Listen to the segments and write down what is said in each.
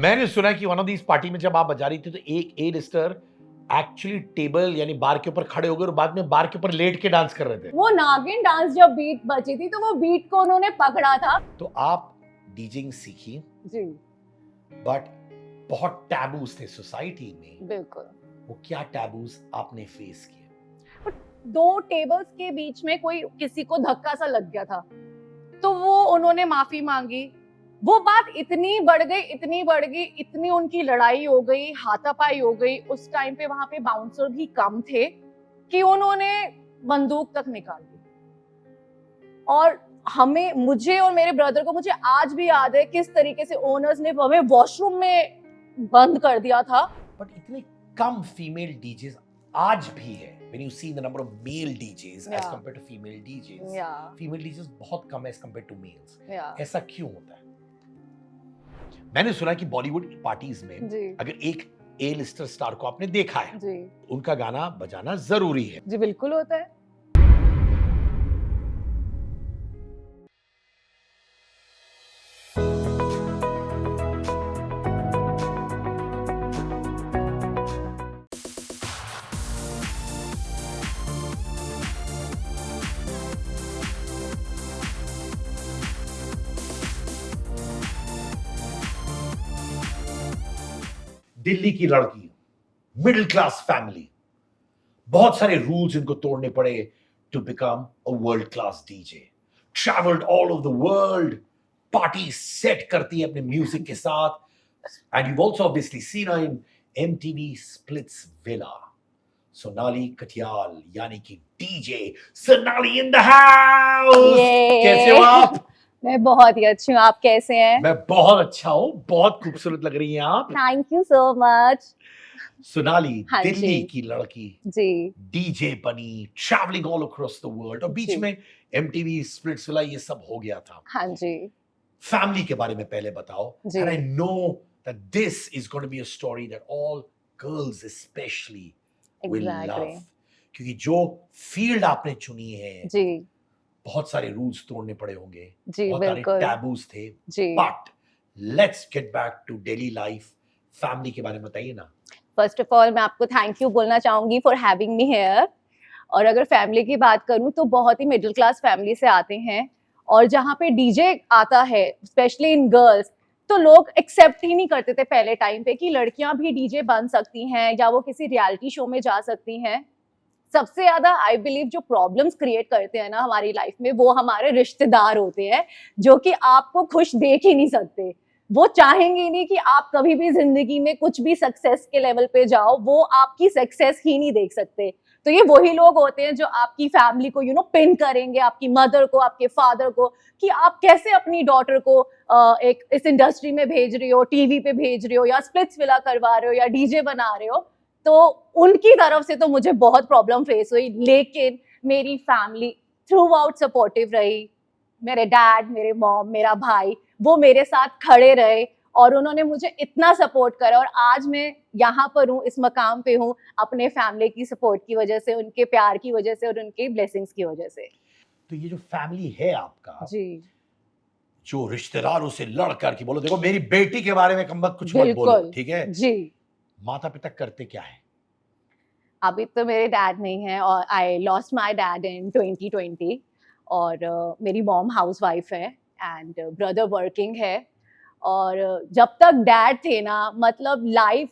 मैंने सुना कि वन ऑफ दीज पार्टी में जब आप बजा रही थी तो एक ए लिस्टर एक्चुअली टेबल यानी बार के ऊपर खड़े हो गए और बाद में बार के ऊपर लेट के डांस कर रहे थे। वो नागिन डांस जब बीट बची थी तो वो बीट को उन्होंने पकड़ा था। तो आप डीजिंग सीखी, जी बट बहुत टैबूज थे सोसाइटी में। बिल्कुल। वो क्या टैबूज आपने फेस किए? दो टेबल्स के बीच में कोई किसी को धक्का सा लग गया था तो वो उन्होंने माफी मांगी। वो बात इतनी बढ़ गई, इतनी उनकी लड़ाई हो गई, हाथापाई हो गई। उस टाइम पे वहां पे बाउंसर भी कम थे कि उन्होंने बंदूक तक निकाल दी। और मुझे और मेरे ब्रदर को, मुझे आज भी याद है किस तरीके से ओनर्स ने हमें वॉशरूम में बंद कर दिया था। बट इतने कम फीमेल डीजेस आज भी है। When you see the number of male DJs as compared to female DJs, female DJs बहुत कम है as compared to males. ऐसा क्यों होता है? मैंने सुना कि बॉलीवुड पार्टीज में अगर एक ए लिस्टर स्टार को आपने देखा है जी, उनका गाना बजाना जरूरी है। जी बिल्कुल होता है। दिल्ली की लड़की, मिडिल क्लास फैमिली, बहुत सारे रूल्स इनको तोड़ने पड़े to become a world class DJ. Travelled all over the world, party set करती है अपने म्यूजिक के साथ। And you also obviously seen her in MTV Splitsvilla. Sonali Katiyal यानी कि DJ Sonali in the house. कैसे हो आप? मैं बहुत ही अच्छी हूँ, आप कैसे हैं? मैं बहुत अच्छा हूँ, बहुत खूबसूरत लग रही हैं आप। Thank you so much. Sonali Delhi की लड़की जी, डीजे बनी, travelling all across the world, और बीच में एमटीवी स्प्लिट्सविला ये सब हो गया था। हाँ जी। फैमिली के बारे में पहले बताओ। And I know that this is going to be a story that all girls specially will love, क्योंकि जो फील्ड आपने चुनी है जी, बहुत सारे रूल्स तोड़ने पड़े होंगे, बहुत सारे टैबूज थे। But let's get back to daily life. Family के बारे में बताइए ना। फर्स्ट ऑफ ऑल मैं आपको थैंक यू बोलना चाहूंगी फॉर हैविंग मी हियर। और अगर फैमिली की बात करूं तो बहुत ही मिडिल क्लास फैमिली से आते हैं, और जहाँ पे डीजे आता है स्पेशली इन गर्ल्स, तो लोग एक्सेप्ट ही नहीं करते थे पहले टाइम पे कि लड़कियां भी डीजे बन सकती हैं या वो किसी रियलिटी शो में जा सकती हैं। सबसे ज्यादा आई बिलीव जो प्रॉब्लम्स क्रिएट करते हैं ना हमारी लाइफ में, वो हमारे रिश्तेदार होते हैं, जो कि आपको खुश देख ही नहीं सकते। वो चाहेंगे नहीं कि आप कभी भी जिंदगी में कुछ भी सक्सेस के लेवल पे जाओ, वो आपकी सक्सेस ही नहीं देख सकते। तो ये वही लोग होते हैं जो आपकी फैमिली को पिन करेंगे, आपकी मदर को, आपके फादर को, कि आप कैसे अपनी डॉटर को एक इस इंडस्ट्री में भेज रही हो, टीवी पे भेज रही हो, या स्प्लिट्सविला करवा रहे हो, या डीजे बना रहे हो। तो उनकी तरफ से तो मुझे बहुत प्रॉब्लम फेस हुई, लेकिन मेरी फैमिली थ्रू आउट सपोर्टिव रही। मेरे डैड, मेरे मॉम, मेरा भाई, वो मेरे साथ खड़े रहे और उन्होंने मुझे इतना सपोर्ट करा, और आज मैं यहाँ पर हूँ, इस मकाम पे हूँ, अपने फैमिली की सपोर्ट की वजह से, उनके प्यार की वजह से और उनके ब्लेसिंग्स की वजह से। तो ये जो फैमिली है आपका जी, जो रिश्तेदारों से लड़ कर के बोलो देखो मेरी बेटी के बारे में कम कुछ मत बोलो, ठीक है जी। माता पिता करते क्या है? अभी तो मेरे डैड नहीं है, और आई लॉस्ट माय डैड इन 2020, और मेरी मॉम हाउसवाइफ है एंड ब्रदर वर्किंग है। और जब तक डैड थे ना, मतलब लाइफ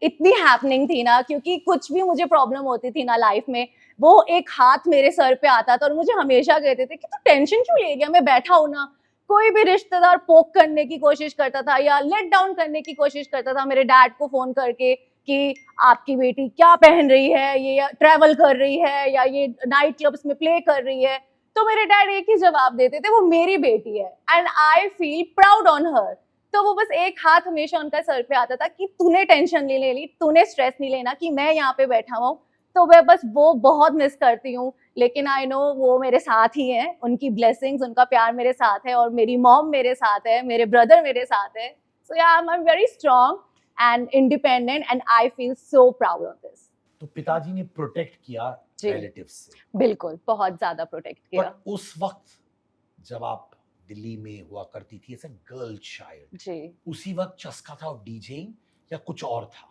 इतनी हैपनिंग थी ना, क्योंकि कुछ भी मुझे प्रॉब्लम होती थी ना लाइफ में, वो एक हाथ मेरे सर पे आता था और मुझे हमेशा कहते थे कि तू टेंशन क्यों ले रही है, मैं बैठा हूं ना। कोई भी रिश्तेदार पोक करने की कोशिश करता था या लेट डाउन करने की कोशिश करता था मेरे डैड को फोन करके कि आपकी बेटी क्या पहन रही है, ये ट्रैवल कर रही है या ये नाइट क्लब्स में प्ले कर रही है, तो मेरे डैड एक ही जवाब देते थे, वो मेरी बेटी है and I feel proud on her. तो वो बस एक हाथ हमेशा उनका सर पे आता था कि तूने टेंशन नहीं ले ली, तूने स्ट्रेस नहीं लेना कि मैं यहाँ पे बैठा हुआ हूँ। तो मैं बस वो बहुत मिस करती हूँ, लेकिन आई नो वो मेरे साथ ही हैं, उनकी ब्लेसिंग्स, उनका प्यार मेरे साथ है, और मेरी मॉम मेरे साथ है, मेरे ब्रदर मेरे साथ है। सो या I am very strong and independent and I feel so proud of this. तो पिताजी ने प्रोटेक्ट किया रिलेटिव्स से? बिल्कुल, बहुत ज्यादा प्रोटेक्ट किया। पर उस वक्त जब आप दिल्ली में हुआ करती थी एज अ गर्ल चाइल्ड, जी। उसी वक्त चस्का था डीजेइंग या कुछ और था?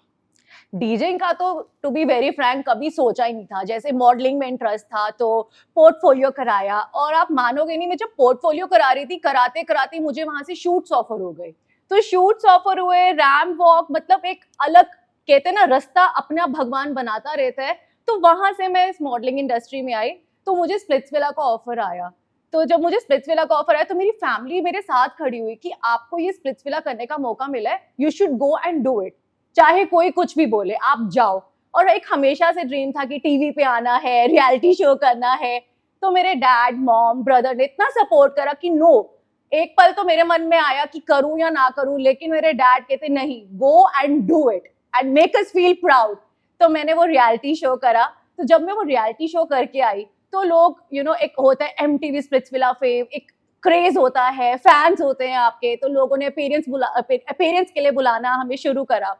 डीजेइंग का तो टू बी वेरी फ्रैंक कभी सोचा ही नहीं था। जैसे मॉडलिंग में इंटरेस्ट था तो पोर्टफोलियो कराया, और आप मानोगे नहीं, मैं जब पोर्टफोलियो करा रही थी, कराते कराते मुझे वहां से शूट्स ऑफर हो गए। तो शूट्स ऑफर हुए, रैम्प वॉक, मतलब एक अलग, कहते हैं ना, रास्ता अपना भगवान बनाता रहता है। तो वहां से मैं इस मॉडलिंग इंडस्ट्री में आई, तो मुझे स्प्लिट्सविला का ऑफर आया। तो जब मुझे स्प्लिट्सविला का ऑफर आया तो मेरी फैमिली मेरे साथ खड़ी हुई कि आपको ये स्प्लिट्सविला करने का मौका मिला है, you should go and do it, चाहे कोई कुछ भी बोले, आप जाओ। और एक हमेशा से ड्रीम था कि टीवी पे आना है, रियलिटी शो करना है। तो मेरे डैड, मॉम, ब्रदर ने इतना सपोर्ट करा कि नो, एक पल तो मेरे मन में आया कि करूं या ना करूं, लेकिन मेरे डैड कहते नहीं, go and do it and make us feel proud. तो मैंने वो रियलिटी शो करा। तो जब मैं वो रियलिटी शो करके आई तो लोग एक होता है MTV स्प्लिट्सविला फेम, एक क्रेज होता है, फैंस होते हैं आपके, तो लोगों ने अपेरेंस के लिए बुलाना हमें शुरू करा।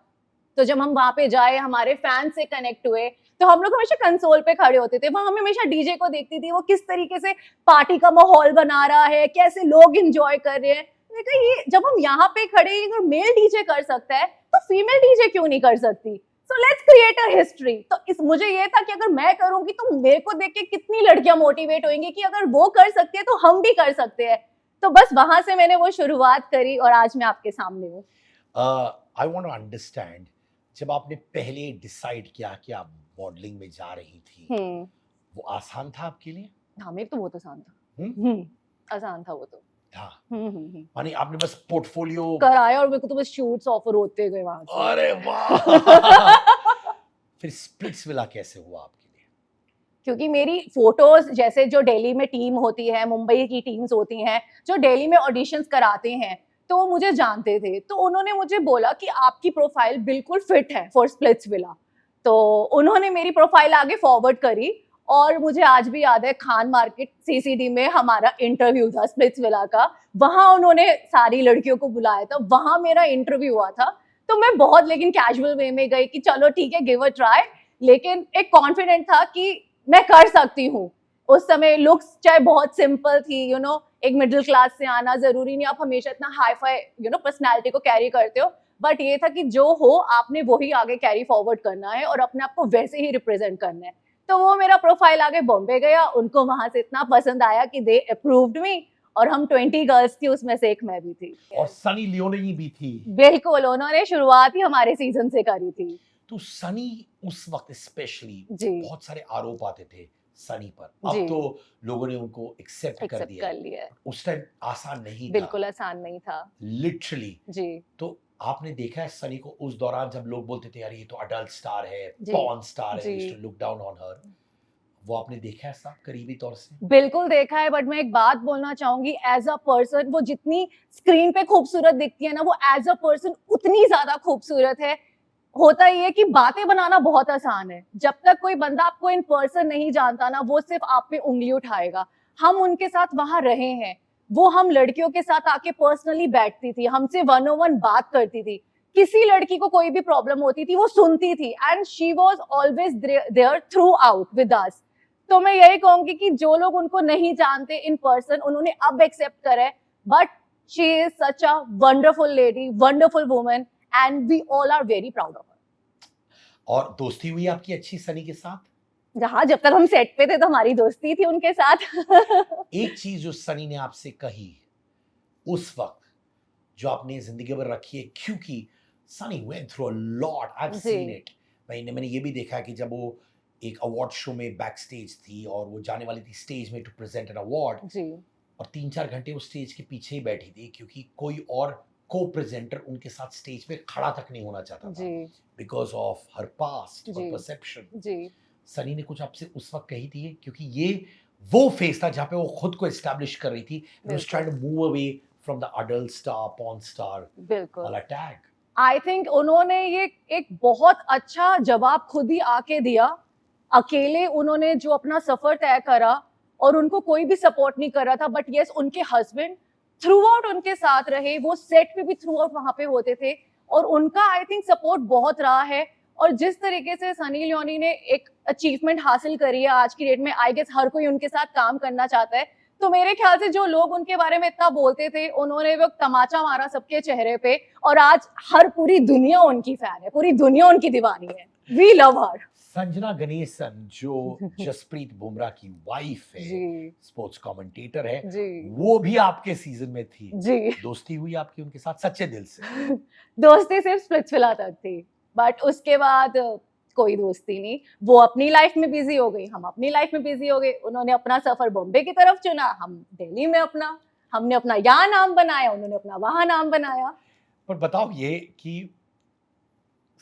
तो जब हम वहां पे जाए, हमारे फैंस से कनेक्ट हुए, तो हम लोग हमेशा कंसोल पे खड़े होते थे। वहां मैं हमेशा डीजे को देखती थी, वो किस तरीके से पार्टी का माहौल बना रहा है, कैसे लोग एंजॉय कर रहे हैं। मैंने कहा ये जब हम यहाँ पे खड़े, अगर मेल डीजे कर सकता है तो फीमेल डीजे क्यों नहीं कर सकती? So let's create a history. तो मुझे ये था कि अगर मैं करूंगी तो मेरे को देख के कितनी लड़कियां मोटिवेट होंगी कि अगर वो कर सकती है तो हम भी कर सकते हैं। तो बस वहां से मैंने वो शुरुआत करी और आज मैं आपके सामने हूँ। आई वांट टू अंडरस्टैंड, जब आपने पहले डिसाइड किया कि आप मॉडलिंग में जा रही थी, वो आसान था आपके लिए? हाँ, मेरे तो बहुत आसान था। हम्म? आसान था वो तो। था, हम्म। माने आपने बस पोर्टफोलियो कराया और मेरे को तो बस शूट्स ऑफर होते गए वहां से। अरे वाह! फिर स्प्लिट्सविला कैसे हुआ आपके लिए? क्योंकि मेरी फोटोज, जैसे जो दिल्ली में टीम होती है, मुंबई की टीम्स होती हैं जो दिल्ली में ऑडिशंस कराते हैं, तो वो मुझे जानते थे। तो उन्होंने मुझे बोला कि आपकी प्रोफाइल बिल्कुल फिट है फॉर स्प्लिट्सविला। तो उन्होंने मेरी प्रोफाइल आगे फॉरवर्ड करी, और मुझे आज भी याद है, खान मार्केट CCD में हमारा इंटरव्यू था स्प्लिट्सविला का। वहां उन्होंने सारी लड़कियों को बुलाया था, वहां मेरा इंटरव्यू हुआ था। तो मैं बहुत लेकिन कैजुअल वे में गई कि चलो ठीक है, गिव अ ट्राई, लेकिन एक कॉन्फिडेंट था कि मैं कर सकती हूँ। उस समय लुक्स चाहे बहुत सिंपल थी, एक मिडिल क्लास से आना, जरूरी नहीं आप हमेशा इतना हाई फाई पर्सनैलिटी को कैरी करते हो, बट ये था कि जो हो आपने वही आगे कैरी फॉरवर्ड करना है और अपने आप को वैसे ही रिप्रेजेंट करना है। तो वो मेरा प्रोफाइल आगे बॉम्बे गया, उनको वहां से इतना पसंद आया कि दे अप्रूव्ड मी, और हम 20 गर्ल्स थी, उसमें से एक मैं भी थी। और सनी लियोनी भी थी। बिल्कुल, उन्होंने शुरुआत ही हमारे सीजन से करी थी। तो सनी उस वक्त स्पेशली जी। बहुत सारे आरोप आते थे सनी पर, अब जी। तो लोगों ने उनको एक्सेप्ट कर दिया। लिया। उस टाइम आसान नहीं था, बिल्कुल आसान नहीं था। लिटरली। जी। तो आपने देखा है सनी को उस दौरान जब लोग बोलते थे यार ये तो अडल्ट स्टार है, जी। पॉर्न स्टार है, जी। Used to look down on her, वो आपने देखा है सब करीबी तौर से? बिल्कुल देखा है, बट मैं एक बात बोलना चाहूंगी, एज अ पर्सन वो जितनी स्क्रीन पे खूबसूरत दिखती है ना, वो एज अ पर्सन उतनी ज्यादा खूबसूरत है। होता ही है कि बातें बनाना बहुत आसान है, जब तक कोई बंदा आपको इन पर्सन नहीं जानता ना, वो सिर्फ आप पे उंगली उठाएगा। हम उनके साथ वहां रहे हैं, वो हम लड़कियों के साथ आके पर्सनली बैठती थी, हमसे 1-on-1 बात करती थी। किसी लड़की को कोई भी प्रॉब्लम होती थी वो सुनती थी, and she was always there throughout with us. तो मैं यही कहूंगी कि जो लोग उनको नहीं जानते इन पर्सन, उन्होंने अब एक्सेप्ट करा है, but she is such a wonderful lady, wonderful woman, and we all are very proud of her. और दोस्ती हुई आपकी अच्छी सनी के साथ? जहां जब तक हम सेट पे थे तो हमारी दोस्ती थी उनके साथ। एक चीज जो सनी ने आपसे कही उस वक्त, जो आपने जिंदगी भर रखी है, क्योंकि Sunny went through a lot, I have seen it. मैंने ये भी देखा कि जब वो एक अवार्ड शो में बैक स्टेज थी और वो जाने वाली थी स्टेज में टू प्रेजेंट एन अवार्ड, और 3-4 घंटे वो स्टेज के पीछे ही बैठी थी क्योंकि कोई और को प्रेजेंटर उनके साथ स्टेज पे खड़ा तक नहीं होना चाहता था, बिकॉज ऑफ हर पास्ट और परसेप्शन। सनी ने कुछ आपसे उस वक्त कही थी, क्योंकि ये वो फेज था जहाँ पे वो खुद को एस्टैब्लिश कर रही थी, was trying to move away from the adult star, porn star वाला टैग। आई थिंक उन्होंने ये एक बहुत अच्छा जवाब खुद ही आके दिया। अकेले उन्होंने जो अपना सफर तय करा, और उनको कोई भी सपोर्ट नहीं कर रहा था, बट यस उनके हस्बैंड थ्रू आउट उनके साथ रहे, वो सेट पे भी थ्रू आउट वहां पे होते थे, और उनका आई थिंक सपोर्ट बहुत रहा है। और जिस तरीके से सनी लियोनी ने एक अचीवमेंट हासिल करी है आज की डेट में, आई गेस हर कोई उनके साथ काम करना चाहता है। तो मेरे ख्याल से जो लोग उनके बारे में इतना बोलते थे, उन्होंने वो तमाचा मारा सबके चेहरे पे, और आज हर पूरी दुनिया उनकी फैन है, पूरी दुनिया उनकी दीवानी है। We love her. Sanjana Ganesan जो जसप्रीत बुमराह की वाइफ है, जी स्पोर्ट्स कमेंटेटर है, जी वो भी आपके सीजन में थी। जी। दोस्ती हुई आपकी उनके साथ सच्चे दिल से? दोस्ती सिर्फ स्प्लिट्सविला तक थी, बट उसके बाद कोई दोस्ती नहीं। वो अपनी लाइफ में बिजी हो गई, हम अपनी लाइफ में बिजी हो गए। उन्होंने अपना सफर बॉम्बे की तरफ चुना, हम दिल्ली में अपना। हमने अपना यहाँ नाम बनाया, उन्होंने अपना वहां नाम बनाया। पर बताओ ये कि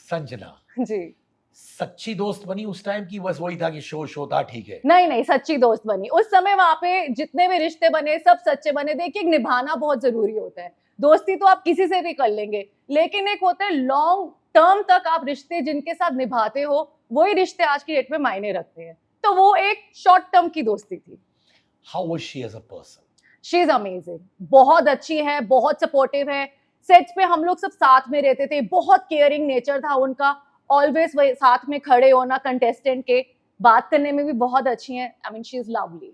संजना जी सच्ची दोस्त बनी उस टाइम की बस वही था कि शो था ठीक है? नहीं नहीं, सच्ची दोस्त बनी। उस समय वहां पे जितने भी रिश्ते बने सब सच्चे बने। देखिए, निभाना बहुत जरूरी होता है। दोस्ती तो आप किसी से भी कर लेंगे, लेकिन एक होता है लॉन्ग टर्म तक आप रिश्ते जिनके साथ निभाते हो, वही रिश्ते आज की डेट में मायने रखते हैं। तो वो एक शॉर्ट टर्म की दोस्ती थी। How was she as a person? She is amazing, बहुत अच्छी है, बहुत सपोर्टिव है। सेट्स पे हम लोग सब साथ में रहते थे, बहुत केयरिंग नेचर था उनका। ऑलवेज वही साथ में खड़े होना कंटेस्टेंट के, बात करने में भी बहुत अच्छी है। I mean she is lovely.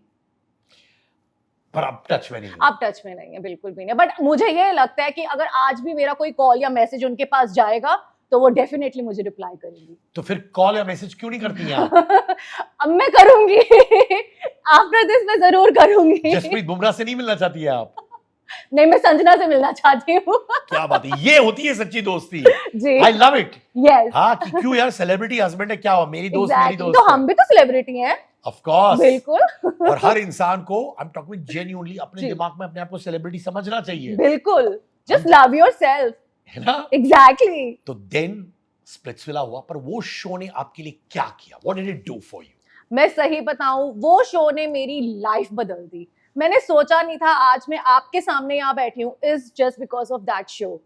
पर अब टच में नहीं है? अब टच में नहीं है, बिल्कुल भी नहीं। बट मुझे ये लगता है कि अगर आज भी मेरा कोई कॉल या मैसेज उनके पास जाएगा तो वो डेफिनेटली मुझे रिप्लाई करेंगी। तो फिर कॉल या मैसेज क्यों नहीं करती हैं आप? अब मैं करूंगी। आफ्टर दिस मैं जरूर करूंगी। जसप्रीत बुमराह से नहीं मिलना चाहती है आप? नहीं, मैं संजना से मिलना चाहती हूँ। क्या बात है, ये होती है सच्ची दोस्ती। जी आई लव इट। यस हाँ कि क्यों यार, सेलिब्रिटी हस्बैंड है, क्या हुआ, मेरी दोस्त मेरी दोस्त तो हम भी तो सेलिब्रिटी हैं। Of course. बिल्कुल। और हर इंसान को, आई एम टॉकिंग जेन्युइनली, अपने जी। दिमाग में अपने आप को सेलिब्रिटी समझना चाहिए, बिल्कुल। Just love yourself. है ना? एग्जैक्टली। तो देन स्प्लिट्सविला हुआ, पर वो शो ने आपके लिए क्या किया? What did it do for you? मैं सही बताऊं, वो शो ने मेरी लाइफ बदल दी। मैंने सोचा नहीं था आज मैं आपके सामने यहाँ बैठी हूँ, is just because of that show.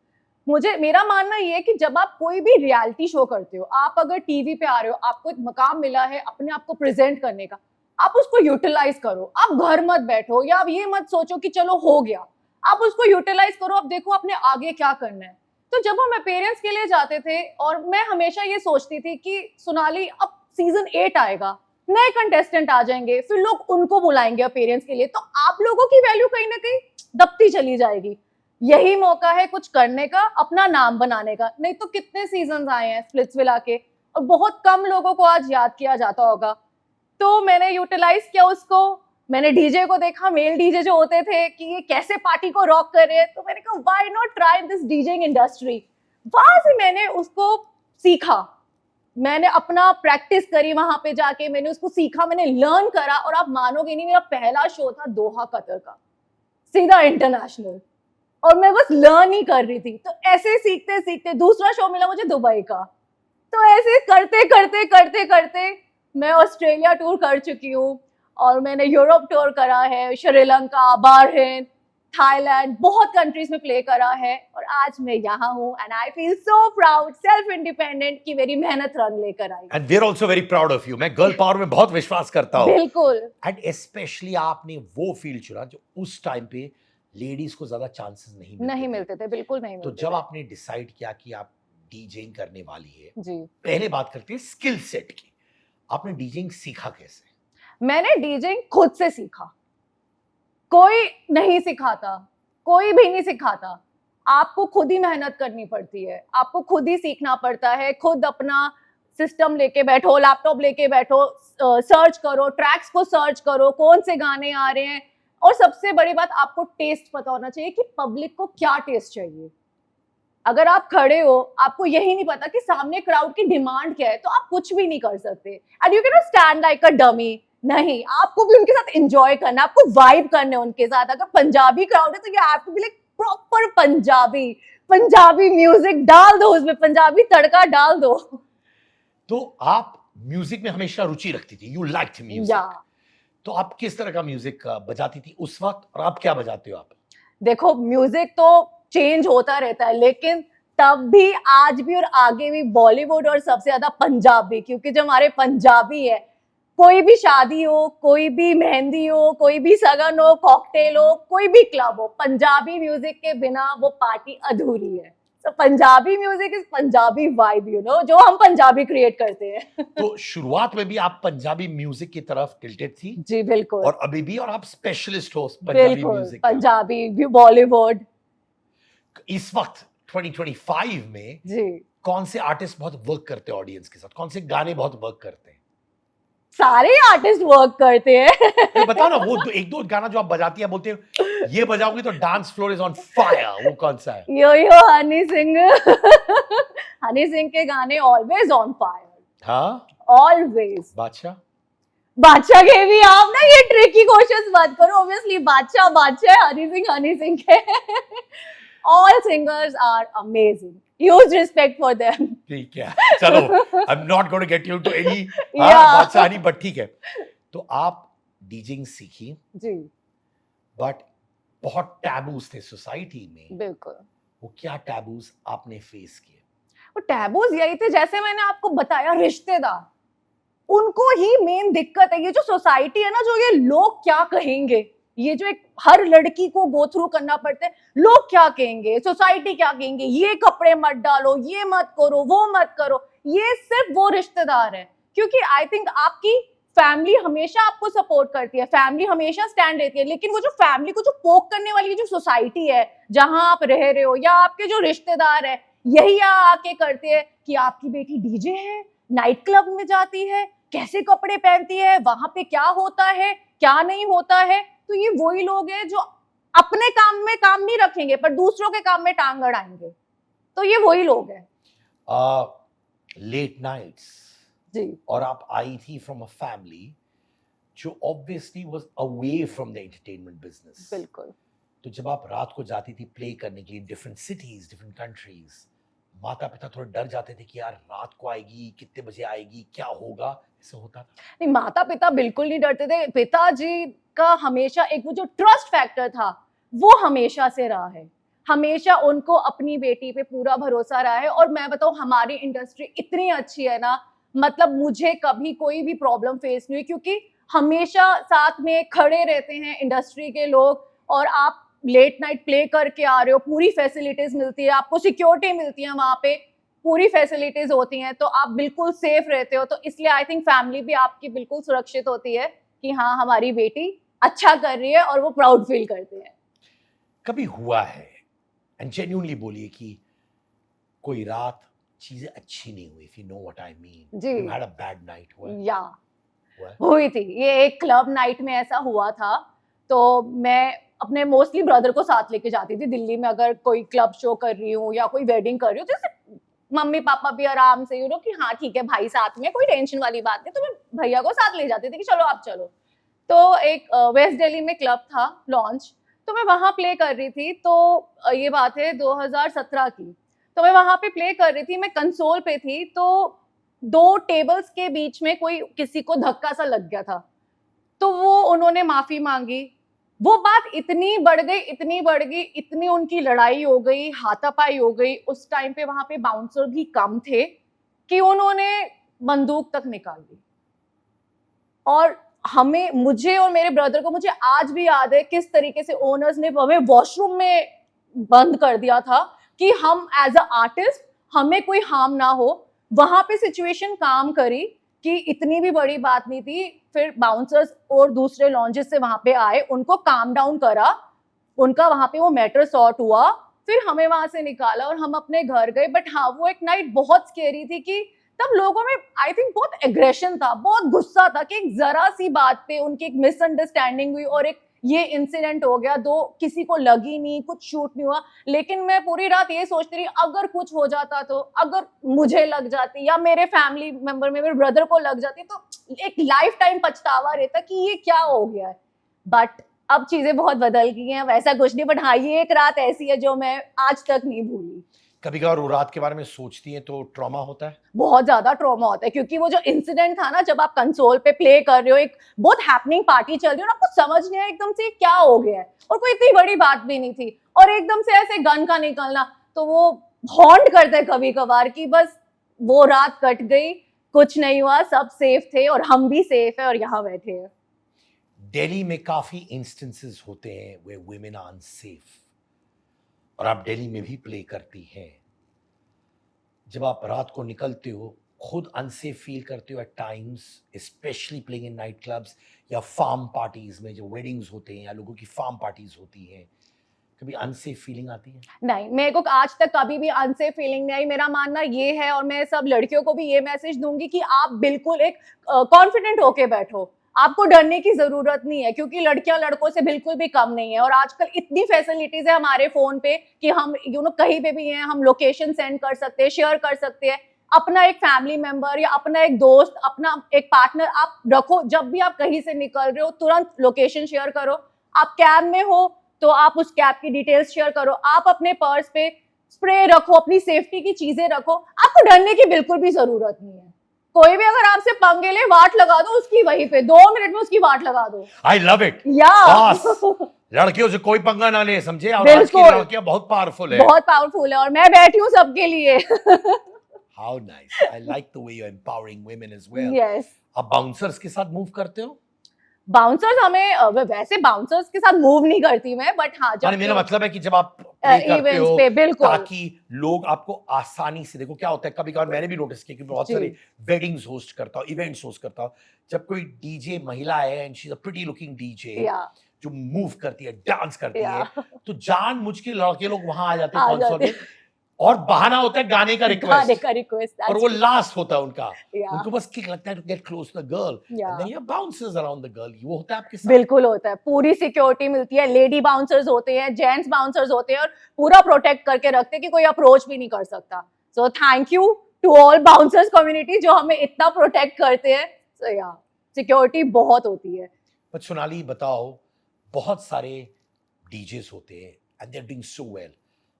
मुझे, मेरा मानना ये है कि जब आप कोई भी रियलिटी शो करते हो, आप अगर टीवी पे आ रहे हो, आपको एक मकाम मिला है अपने आप को प्रेजेंट करने का, आप उसको यूटिलाइज करो। आप घर मत बैठो या आप ये मत सोचो कि चलो हो गया। आप उसको यूटिलाइज करो, आप देखो अपने आगे क्या करना है। तो जब हम अपीयरेंस के लिए जाते थे, और मैं हमेशा ये सोचती थी कि सोनाली अब सीजन 8 आएगा, नए कंटेस्टेंट आ जाएंगे, फिर लोग उनको बुलाएंगे अपीयरेंस के लिए, तो आप लोगों की वैल्यू कहीं ना कहीं दबती चली जाएगी। यही मौका है कुछ करने का, अपना नाम बनाने का। नहीं तो कितने सीजन आए हैं स्प्लिट्सविला के, और बहुत कम लोगों को आज याद किया जाता होगा। तो मैंने यूटिलाइज किया उसको। मैंने डीजे को देखा, मेल डीजे जो होते थे, कि ये कैसे पार्टी को रॉक कर रहे हैं, तो मैंने कहा why not try this DJing industry. वहां से मैंने उसको सीखा, मैंने अपना प्रैक्टिस करी, वहां पे जाके मैंने उसको सीखा, मैंने लर्न करा। और आप मानोगे नहीं, मेरा पहला शो था दोहा कतर का, सीधा इंटरनेशनल, और मैं बस लर्न ही कर रही थी। तो ऐसे सीखते सीखते दूसरा शो मिला मुझे दुबई का। तो ऐसे करते करते करते करते मैं ऑस्ट्रेलिया टूर कर चुकी हूँ, और मैंने यूरोप टूर करा है, श्रीलंका, बहरीन, थाईलैंड, बहुत कंट्रीज में प्ले करा है। और आज मैं यहाँ हूँ, and I feel so proud, self independent, कि मेरी मेहनत रंग लेकर आई। And we are also very proud of you. मैं गर्ल पावर में बहुत विश्वास करता हूँ। बिल्कुल। एंड स्पेशली आपने वो फील्ड चुना जो उस टाइम पे लेडीज को ज्यादा चांसेस नहीं मिलते थे, बिल्कुल नहीं तो मिलते जब थे। आपने डिसाइड किया कि आप डीजेइंग करने वाली है, जी, पहले बात करते हैं स्किल सेट की। आपने डीजेइंग सीखा कैसे? मैंने डीजेइंग खुद से सीखा, कोई नहीं सिखाता, कोई भी नहीं सिखाता। आपको खुद ही मेहनत करनी पड़ती है, आपको खुद ही सीखना पड़ता है। खुद अपना सिस्टम लेके बैठो, लैपटॉप लेके बैठो, सर्च करो, ट्रैक्स को सर्च करो, कौन से गाने आ रहे हैं। और सबसे बड़ी बात, आपको टेस्ट पता होना चाहिए कि पब्लिक को क्या टेस्ट चाहिए। अगर आप खड़े हो, आपको यही नहीं पता कि सामने क्राउड की डिमांड क्या है, तो आप कुछ भी नहीं कर सकते। And you can not stand like a dummy. नहीं, आपको भी उनके साथ एंजॉय करना, आपको वाइब करने उनके साथ। अगर पंजाबी क्राउड है तो you have to be like proper Punjabi, Punjabi music डाल दो, उसमें पंजाबी तड़का डाल दो। तो आप म्यूजिक में हमेशा रुचि रखती थी, यू लाइक्ड म्यूजिक। या तो आप किस तरह का म्यूजिक बजाती थी उस वक्त, और आप क्या बजाते हो आप? देखो, म्यूजिक तो चेंज होता रहता है, लेकिन तब भी, आज भी और आगे भी बॉलीवुड और सबसे ज्यादा पंजाबी। क्योंकि जो हमारे पंजाबी है, कोई भी शादी हो, कोई भी मेहंदी हो, कोई भी सगन हो, कॉकटेल हो, कोई भी क्लब हो, पंजाबी म्यूजिक के बिना वो पार्टी अधूरी है। So Punjabi music is Punjabi vibe, you know, जो हम पंजाबी क्रिएट करते हैं. तो शुरुआत में भी आप पंजाबी म्यूजिक की तरफ टिल्टेड थी जी बिल्कुल. और अभी भी, और आप स्पेशलिस्ट हो पंजाबी बिल्कुल म्यूजिक का। पंजाबी बॉलीवुड. इस वक्त 2025 में जी कौन से आर्टिस्ट बहुत वर्क करते हैं ऑडियंस के साथ, कौन से गाने बहुत वर्क करते हैं? सारे आर्टिस्ट वर्क करते हैं. ये बताओ ना, वो एक दो गाना जो आप बजाती है, बोलते हैं ये बजाओगी तो dance floor is on fire, वो कौन सा है? यो यो हनी सिंह. हनी सिंह के गाने ऑलवेज ऑन फायर. हाँ, ऑलवेज. बादशाह। बादशाह के भी आप ना ये ट्रिकी क्वेश्चंस मत करो. ऑब्वियसली बादशाह बादशाह है, हनी सिंह के. All singers are amazing. Huge respect for them. ठीक है, चलो, I'm not going to get you to any Yeah. बादशाह नहीं, बट ठीक है. तो आप डीजिंग सीखी, जी बट बहुत टैबूज थे सोसाइटी में. बिल्कुल. वो क्या टैबूज आपने फेस किए? वो टैबूज यही थे, जैसे मैंने आपको बताया, रिश्तेदार. उनको ही मेन दिक्कत है. ये जो सोसाइटी है ना, जो ये लोग क्या कहेंगे, ये जो एक हर लड़की को गो थ्रू करना पड़ता है, लोग क्या कहेंगे, सोसाइटी क्या कहेंगे, ये कपड़े मत डालो, ये मत करो, वो मत करो. ये सिर्फ वो रिश्तेदार है. क्योंकि आई थिंक आपकी फैमिली हमेशा आपको सपोर्ट करती है, फैमिली हमेशा स्टैंड रहती है, लेकिन वो जो फैमिली को जो पोक करने वाली जो सोसाइटी है जहां आप रह रहे हो, या आपके जो रिश्तेदार है, यही आके करते हैं कि आपकी बेटी डीजे है, नाइट क्लब में जाती है, कैसे कपड़े पहनती है, वहां पे क्या होता है, क्या नहीं होता है. तो ये वही लोग हैं जो अपने काम में काम नहीं रखेंगे, पर दूसरों के काम में टांग अड़ाएंगे. तो ये वही लोग हैं. लेट नाइट्स, जी और आप आई थी फ्रॉम अ फैमिली जो obviously was away from the entertainment business. बिल्कुल. तो जब आप रात को जाती थी प्ले करने के लिए डिफरेंट सिटीज, डिफरेंट कंट्रीज, माता पिता थोड़े डर जाते थे कि यार रात को आएगी, कितने बजे आएगी, क्या होगा, ऐसा होता था? नहीं, माता पिता बिल्कुल नहीं डरते थे. पिताजी का हमेशा एक वो जो ट्रस्ट फैक्टर था, वो हमेशा से रहा है. हमेशा उनको अपनी बेटी पे पूरा भरोसा रहा है. और मैं बताऊं, हमारी इंडस्ट्री इतनी अच्छी है ना, मतलब मुझे कभी कोई भी प्रॉब्लम फेस नहीं हुई, क्योंकि हमेशा साथ में खड़े रहते हैं इंडस्ट्री के लोग. और आप लेट नाइट प्ले करके आ रहे हो, पूरी फैसिलिटीज मिलती है आपको, सिक्योरिटी मिलती है वहां पे, पूरी फैसिलिटीज होती हैं, तो आप बिल्कुल सेफ रहते हो. तो इसलिए आई थिंक फैमिली भी आपकी बिल्कुल सुरक्षित होती है कि हाँ हमारी बेटी अच्छा कर रही है, और वो प्राउड फील करते हैं. कभी हुआ है, एंड जेन्युइनली बोलिए, कि कोई रात चीजें अच्छी नहीं हुई, if you know what I mean, जी. You had a bad night? या हुआ है? हुई थी. ये एक क्लब नाइट में ऐसा हुआ था. तो मैं अपने मोस्टली ब्रदर को साथ लेके जाती थी दिल्ली में, अगर कोई क्लब शो कर रही हूँ या कोई वेडिंग कर रही हूँ, जैसे मम्मी पापा भी आराम से, यू नो, कि हाँ ठीक है भाई साथ में, कोई टेंशन वाली बात नहीं, तो मैं भैया को साथ ले जाती थी कि चलो आप चलो. तो एक वेस्ट दिल्ली में क्लब था लॉन्च, तो मैं वहां प्ले कर रही थी. तो ये बात है 2017 की. तो मैं वहां पे प्ले कर रही थी, मैं कंसोल पे थी, तो 2 टेबल्स के बीच में कोई किसी को धक्का सा लग गया था. तो वो उन्होंने माफी मांगी. वो बात इतनी बढ़ गई, इतनी बढ़ गई, इतनी उनकी लड़ाई हो गई, हाथापाई हो गई. उस टाइम पे वहां पे बाउंसर भी कम थे कि उन्होंने बंदूक तक निकाल दी. और हमें, मुझे और मेरे ब्रदर को, मुझे आज भी याद है किस तरीके से ओनर्स ने हमें वॉशरूम में बंद कर दिया था कि हम एज अ आर्टिस्ट, हमें कोई हार्म ना हो. वहां पे सिचुएशन काम करी कि इतनी भी बड़ी बात नहीं थी. फिर बाउंसर्स और दूसरे लॉन्जेस से वहां पे आए, उनको काम डाउन करा, उनका वहां पे वो मैटर सॉर्ट हुआ, फिर हमें वहां से निकाला और हम अपने घर गए. बट हाँ, वो एक नाइट बहुत स्केरी थी कि तब लोगों में आई थिंक बहुत एग्रेशन था, बहुत गुस्सा था कि एक जरा सी बात पे उनकी एक मिसअंडरस्टैंडिंग हुई और एक ये इंसिडेंट हो गया. दो किसी को लगी नहीं, कुछ शूट नहीं हुआ. लेकिन मैं पूरी रात ये सोचती रही, अगर कुछ हो जाता तो, अगर मुझे लग जाती या मेरे फैमिली मेंबर में मेरे ब्रदर को लग जाती, तो एक लाइफ टाइम पछतावा रहता कि ये क्या हो गया है. बट अब चीजें बहुत बदल गई हैं, वैसा कुछ नहीं. बट हाँ, ये एक रात ऐसी है जो मैं आज तक नहीं भूली. कभी कभार वो रात के बारे में सोचती हैं तो ट्रॉमा होता है? बहुत ज्यादा ट्रॉमा होता है, क्योंकि वो जो इंसिडेंट था ना, जब आप कंसोल पे प्ले कर रहे हो, एक बहुत हैपनिंग पार्टी चल रही हो ना, आपको समझ नहीं आया एकदम से क्या हो गया है, और कोई इतनी बड़ी बात भी नहीं थी, और एकदम से ऐसे गन का निकलना, तो वो हॉन्ट करता है कभी कभार कि बस वो रात कट गई, कुछ नहीं हुआ, सब सेफ थे और हम भी सेफ है और यहाँ बैठे हैं. दिल्ली में काफी इंस्टेंसेस होते हैं where women are unsafe, और आप दिल्ली में भी प्ले करती हैं. जब आप रात को निकलते हो खुद अनसेफ फील करते हो at times, specially playing in night clubs या फार्म पार्टीज में जो वेडिंग्स होते हैं या लोगों की फार्म पार्टीज होती हैं, कभी अनसेफ फीलिंग आती है? नहीं, मेरे को आज तक कभी भी अनसेफ फीलिंग नहीं आई। मेरा मानना ये है, और मैं सब लड़कियों को भी ये मैसेज दूंगी कि आप बिल्कुल एक कॉन्फिडेंट होके बैठो, आपको डरने की जरूरत नहीं है, क्योंकि लड़कियां लड़कों से बिल्कुल भी कम नहीं है। और आजकल इतनी फैसिलिटीज है हमारे फोन पे कि हम कहीं पे भी हैं, हम लोकेशन सेंड कर सकते हैं, शेयर कर सकते हैं। अपना एक फैमिली मेंबर या अपना एक दोस्त, अपना एक पार्टनर आप रखो। जब भी आप कहीं से निकल रहे हो तुरंत लोकेशन शेयर करो। आप कैब में हो तो आप उस कैब की डिटेल्स शेयर करो। आप अपने पर्स पे स्प्रे रखो, अपनी सेफ्टी की चीजें रखो। आपको डरने की बिल्कुल भी जरूरत नहीं है। कोई भी अगर आपसे पंगे ले, वाट लगा दो उसकी, वहीं पे 2 मिनट में उसकी वाट लगा दो। आई लव इट या लड़कियों से कोई पंगा ना ले, समझे? और आज की बिल्कुल। लड़कियां बहुत पावरफुल है। बहुत पावरफुल है और मैं बैठी हूँ सबके लिए। How nice, I like the way you are empowering women as well. Yes, आप बाउंसर्स के साथ मूव करते हो? बाउंसर्स वैसे बाउंसर्स के साथ मूव नहीं करती मैं, बट हाँ अरे मेरा मतलब है कि जब आप play करते इवेंट्स हो पे बिल्कुल। ताकि लोग आपको आसानी से, देखो क्या होता है कभी कभार मैंने भी नोटिस किया कि बहुत जी। सारे वेडिंग्स होस्ट करता हूँ, इवेंट्स होस्ट करता हूँ, जब कोई डीजे महिला है and she is a pretty looking DJ या जो मूव करती है, डांस करती या है, तो जानबूझ के लड़के लोग वहां आ जाते आ हैं कॉन्सर्ट जाते में, और बहाना होता है गाने का गाने रिक्वेस्ट, का रिक्वेस्ट। और वो लास्ट होता है उनका। या उनको बस किक लगता है to get close to the girl या and then you bounces around the girl. वो होता है आपके साथ? बिल्कुल होता है, पूरी सिक्योरिटी मिलती है। लेडी बाउंसर्स होते हैं, जेंट्स बाउंसर्स होते हैं, और पूरा प्रोटेक्ट करके रखते हैं कि कोई अप्रोच भी नहीं कर सकता। So thank you to all bouncers community जो हमें इतना प्रोटेक्ट करते हैं। सो या सिक्योरिटी बहुत होती है। पर सोनाली बताओ, बहुत सारे डीजेस होते हैं and they are doing so well,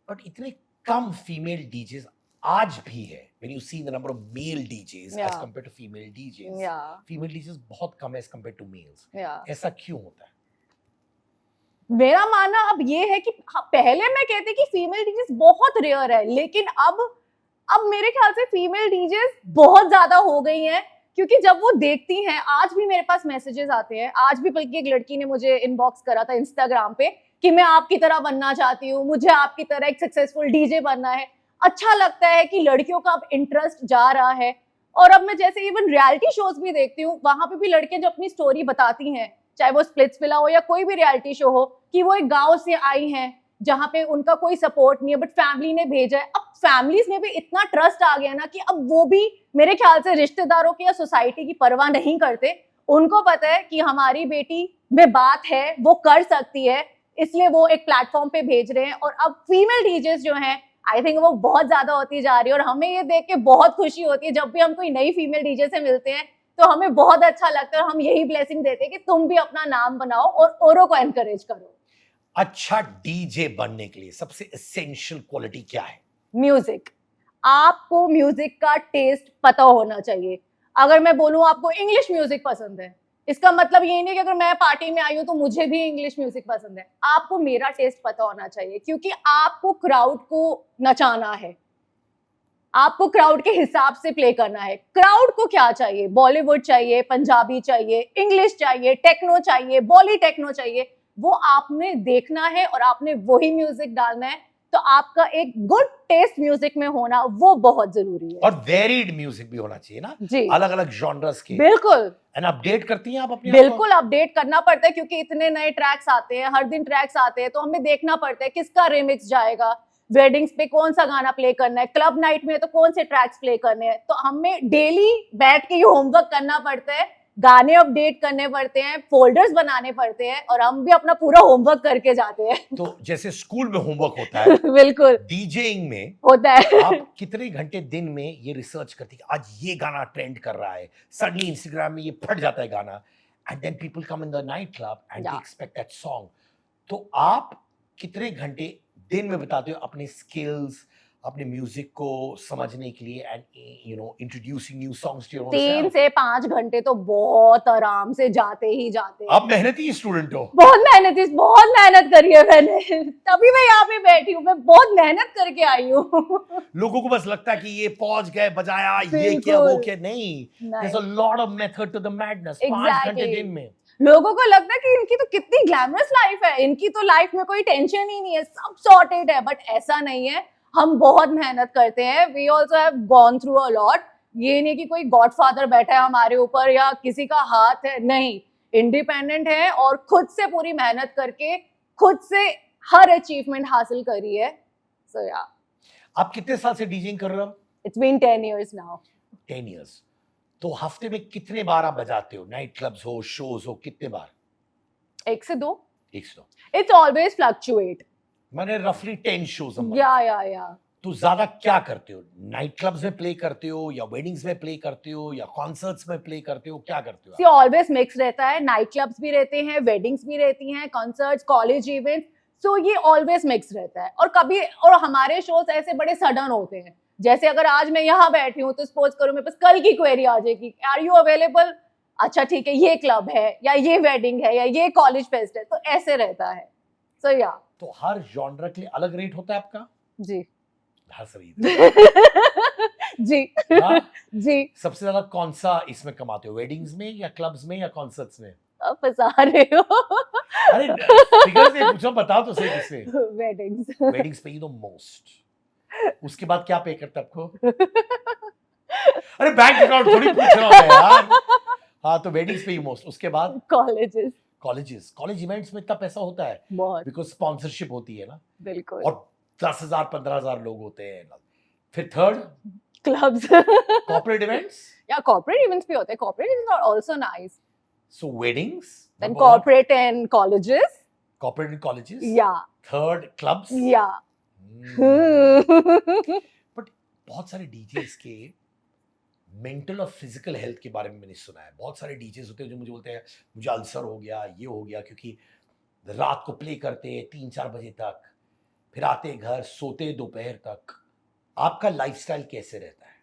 but इतने कम फीमेल डीजेस आज भी है। When you see the number of male DJs as Yeah. Compared to female DJs, या फीमेल डीजेस बहुत कम है एज कंपेयर्ड टू मेल्स। या ऐसा क्यों होता है? मेरा मानना अब ये है कि हाँ, पहले मैं कहती कि फीमेल डीजेस बहुत रेयर है, लेकिन अब मेरे ख्याल से फीमेल डीजेस बहुत ज्यादा हो गई हैं। क्योंकि जब वो देखती हैं, आज भी मेरे पास मैसेजेस आते हैं, आज भी बल्कि एक लड़की ने मुझे इनबॉक्स करा था इंस्टाग्राम पे कि मैं आपकी तरह बनना चाहती हूँ, मुझे आपकी तरह एक सक्सेसफुल डीजे बनना है। अच्छा लगता है कि लड़कियों का अब इंटरेस्ट जा रहा है। और अब मैं जैसे इवन रियलिटी शोज भी देखती हूँ, वहां पे भी लड़कियां जो अपनी स्टोरी बताती हैं, चाहे वो स्प्लिट्सविला हो या कोई भी रियलिटी शो हो, कि वो एक गांव से आई हैं जहाँ पे उनका कोई सपोर्ट नहीं है, बट फैमिली ने भेजा है। अब फैमिलीज में भी इतना ट्रस्ट आ गया ना कि अब वो भी मेरे ख्याल से रिश्तेदारों की या सोसाइटी की परवाह नहीं करते। उनको पता है कि हमारी बेटी में बात है, वो कर सकती है, इसलिए वो एक प्लेटफॉर्म पे भेज रहे हैं। और अब फीमेल डीजेस जो हैं, आई थिंक वो बहुत ज्यादा होती जा रही है। और हमें ये देख के बहुत खुशी होती है जब भी हम कोई नई फीमेल डीजे से मिलते हैं, तो हमें बहुत अच्छा लगता है। और हम यही ब्लेसिंग देते हैं कि तुम भी अपना नाम बनाओ और औरों को एनकरेज करो। अच्छा डीजे बनने के लिए सबसे एसेंशियल क्वालिटी क्या है? म्यूजिक। आपको म्यूजिक का टेस्ट पता होना चाहिए। अगर मैं बोलूं आपको इंग्लिश म्यूजिक पसंद है, इसका मतलब ये नहीं कि अगर मैं पार्टी में आई हूं तो मुझे भी इंग्लिश म्यूजिक पसंद है। आपको मेरा टेस्ट पता होना चाहिए, क्योंकि आपको क्राउड को नचाना है, आपको क्राउड के हिसाब से प्ले करना है। क्राउड को क्या चाहिए? बॉलीवुड चाहिए, पंजाबी चाहिए, इंग्लिश चाहिए, टेक्नो चाहिए, बॉली टेक्नो चाहिए, वो आपने देखना है और आपने वही म्यूजिक डालना है। तो आपका एक गुड टेस्ट म्यूजिक में होना वो बहुत जरूरी है। और वेरिड म्यूजिक भी होना चाहिए ना, जी अलग अलग जॉनर्स के। बिल्कुल एंड अपडेट करती हैं आप अपने आप को? बिल्कुल अपडेट करना पड़ता है, क्योंकि इतने नए ट्रैक्स आते हैं, हर दिन ट्रैक्स आते हैं, तो हमें देखना पड़ता है किसका रिमिक्स जाएगा, वेडिंग्स पे कौन सा गाना प्ले करना है, क्लब नाइट में तो कौन से ट्रैक्स प्ले करने हैं। तो हमें डेली बैठ के ये होमवर्क करना पड़ता है, गाने अपडेट करने पड़ते हैं, फोल्डर्स बनाने पड़ते हैं, और हम भी अपना पूरा होमवर्क करके जाते हैं। तो जैसे स्कूल में होमवर्क होता है, बिल्कुल डीजेइंग में होता है। आप कितने घंटे दिन में ये रिसर्च करती है आज ये गाना ट्रेंड कर रहा है, सडनली इंस्टाग्राम में ये फट जाता है गाना, and then people come in the night club and they Yeah. Expect that song. तो आप कितने घंटे दिन में बताते हो अपने स्किल्स, अपने म्यूजिक को समझने के लिए and you know introducing new songs to your own 3 self? से 5 घंटे तो बहुत आराम से जाते ही जाते हैं। आप मेहनती स्टूडेंट हो। बहुत मेहनत करी है मैंने, तभी मैं यहाँ पे बैठी हूँ। मैं बहुत मेहनत करके आई हूँ। लोगों को बस लगता है कि ये पहुंच गए, बजाया, ये बिल्कुल। क्या वो क्या, नहीं, there's a lot of method to the madness। 5 घंटे Exactly. दिन में। लोगों को लगता है कि इनकी तो कितनी ग्लैमरस लाइफ है, इनकी तो लाइफ में कोई टेंशन ही नहीं है, सब सॉर्टेड है, बट ऐसा नहीं है। हम बहुत मेहनत करते हैं, we also have gone through a lot. ये नहीं कि कोई गॉडफादर बैठा है हमारे ऊपर या किसी का हाथ है, नहीं, इंडिपेंडेंट है और खुद से पूरी मेहनत करके खुद से हर अचीवमेंट हासिल करी है। सो या आप कितने साल से डीजिंग कर रहे हो? It's been 10 years now. 10 years। तो हफ्ते में कितने बार आप बजाते हो? नाइट क्लब्स हो, शोज हो, कितने बार? 1 से 2। 1 से 2। It's always fluctuate. मैंने रफली 10 शोज। या तो ज्यादा क्या करते हो? नाइट क्लब्स में प्ले करते हो या वेडिंग्स में प्ले करते हो या कॉन्सर्ट्स में प्ले करते हो? क्या करते हो? सी ऑलवेज मिक्स रहता है, नाइट क्लब्स भी रहते हैं, वेडिंग्स भी रहती हैं, कॉन्सर्ट्स, कॉलेज इवेंट्स, सो ये ऑलवेज मिक्स रहता है। और कभी और हमारे शोज ऐसे बड़े सडन होते हैं, जैसे अगर आज मैं यहाँ बैठी हूँ तो सपोज करो मेरे पास कल की क्वेरी आ जाएगी, आर यू अवेलेबल? अच्छा ठीक है, ये क्लब है या ये वेडिंग है या ये कॉलेज फेस्ट है, तो ऐसे रहता है। सो या तो हर जॉनर के लिए अलग रेट होता है आपका? जी हंस रही थी। जी हाँ? जी। सबसे ज्यादा कौन सा इसमें कमाते हो? वेडिंग्स में या क्लब्स में या कॉन्सर्ट्स में? अब फंसा रहे हो। अरे फिगर से पूछो, बताओ तो सही किसमें। वेडिंग्स। वेडिंग्स पे यू नो मोस्ट। उसके बाद क्या पे करते आपको? अरे बैंक अकाउंट थोड़ी पूछ रहा हूं मैं यार। हाँ, तो वेडिंग्स पे ही मोस्ट। उसके बाद कॉलेजेस। कॉलेज इवेंट्स में इतना पैसा होता है बहुत, बिकॉज स्पॉन्सरशिप होती है ना, बिल्कुल। और 10,000 15,000 लोग होते हैं। फिर थर्ड क्लब्स। Corporate events. या कॉर्पोरेट इवेंट्स भी होते हैं, corporate events are also nice. So weddings, then corporate and colleges. Corporate and colleges. या थर्ड क्लब्स। या बट बहुत सारे डीजेस के मेंटल और फिजिकल हेल्थ के बारे में मैंने सुना है। बहुत सारे डीजेस होते हैं जो मुझे बोलते हैं मुझे अल्सर हो गया, ये हो गया, क्योंकि रात को प्ले करते हैं 3-4 बजे तक, फिर आते घर, सोते दोपहर तक। आपका लाइफस्टाइल कैसे रहता है?